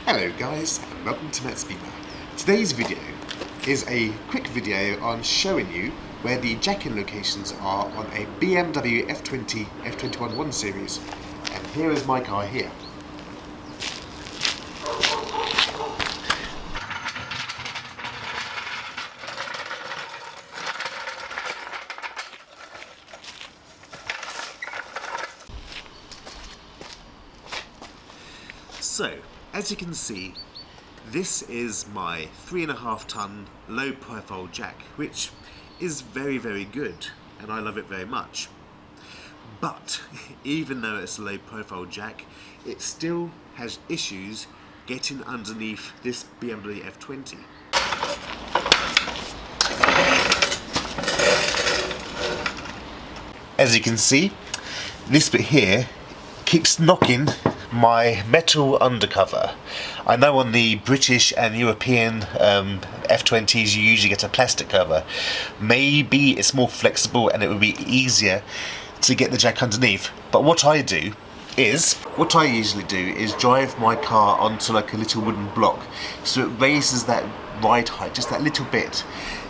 Hello guys, and welcome to mattsbeamer. Today's video is a quick video on showing you where the jack-in locations are on a BMW F20 F21 1 Series. And here is my car here. So, as you can see, this is my 3.5 ton low profile jack, which is very good and I love it very much. But even though it's a low profile jack, it still has issues getting underneath this BMW F20. As you can see, this bit here keeps knocking my metal undercover. I know on the British and European F20s you usually get a plastic cover. Maybe it's more flexible and it would be easier to get the jack underneath. But what I usually do is drive my car onto like a little wooden block, so it raises that ride height just that little bit.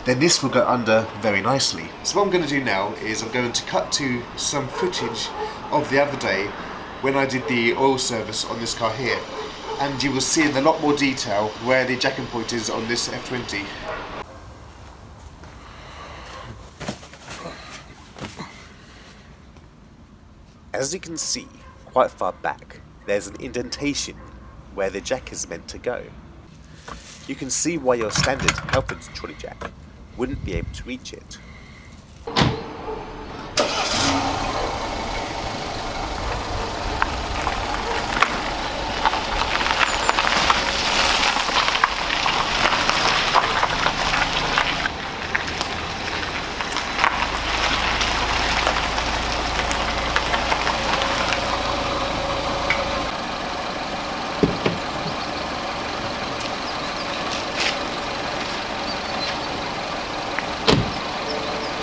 Then this will go under very nicely. So what I'm going to do now is I'm going to cut to some footage of the other day when I did the oil service on this car here, and you will see in a lot more detail where the jacking point is on this F20. As you can see, quite far back, there's an indentation where the jack is meant to go. You can see why your standard Halfords trolley jack wouldn't be able to reach it.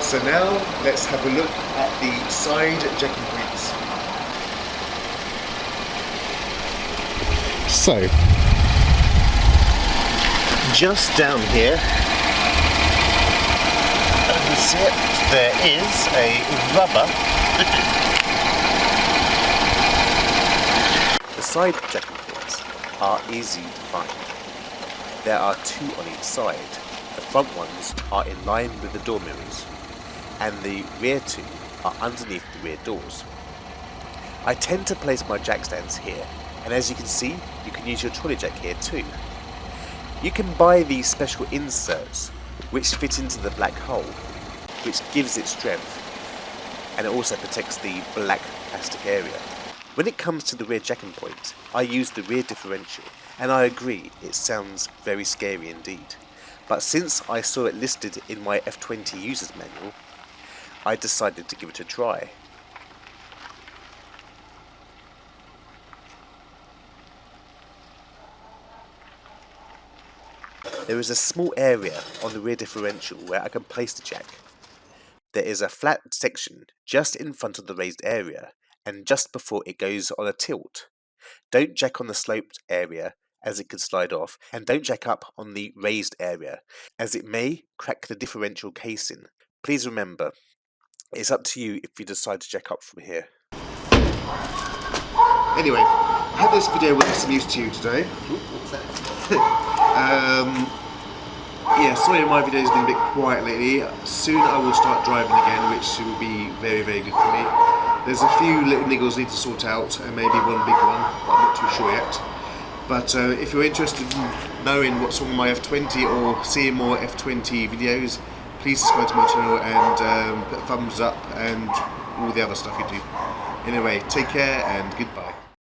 So now let's have a look at the side jacking points. So, just down here, you see it, there is a rubber. The side jacking points are easy to find. There are two on each side. The front ones are in line with the door mirrors, and the rear two are underneath the rear doors. I tend to place my jack stands here, and as you can see, you can use your trolley jack here too. You can buy these special inserts which fit into the black hole, which gives it strength, and it also protects the black plastic area. When it comes to the rear jacking point, I use the rear differential, and I agree it sounds very scary indeed. But since I saw it listed in my F20 user's manual, I decided to give it a try. There is a small area on the rear differential where I can place the jack. There is a flat section just in front of the raised area and just before it goes on a tilt. Don't jack on the sloped area as it could slide off, and don't jack up on the raised area as it may crack the differential casing. Please remember, it's up to you if you decide to jack up from here. Anyway, I hope this video was of some use to you today. What's that? Yeah, sorry my video has been a bit quiet lately. Soon I will start driving again, which will be very good for me. There's a few little niggles I need to sort out, and maybe one big one, but I'm not too sure yet. But if you're interested in knowing what's on my F20 or seeing more F20 videos, please subscribe to my channel and put a thumbs up and all the other stuff you do. Anyway, take care and goodbye.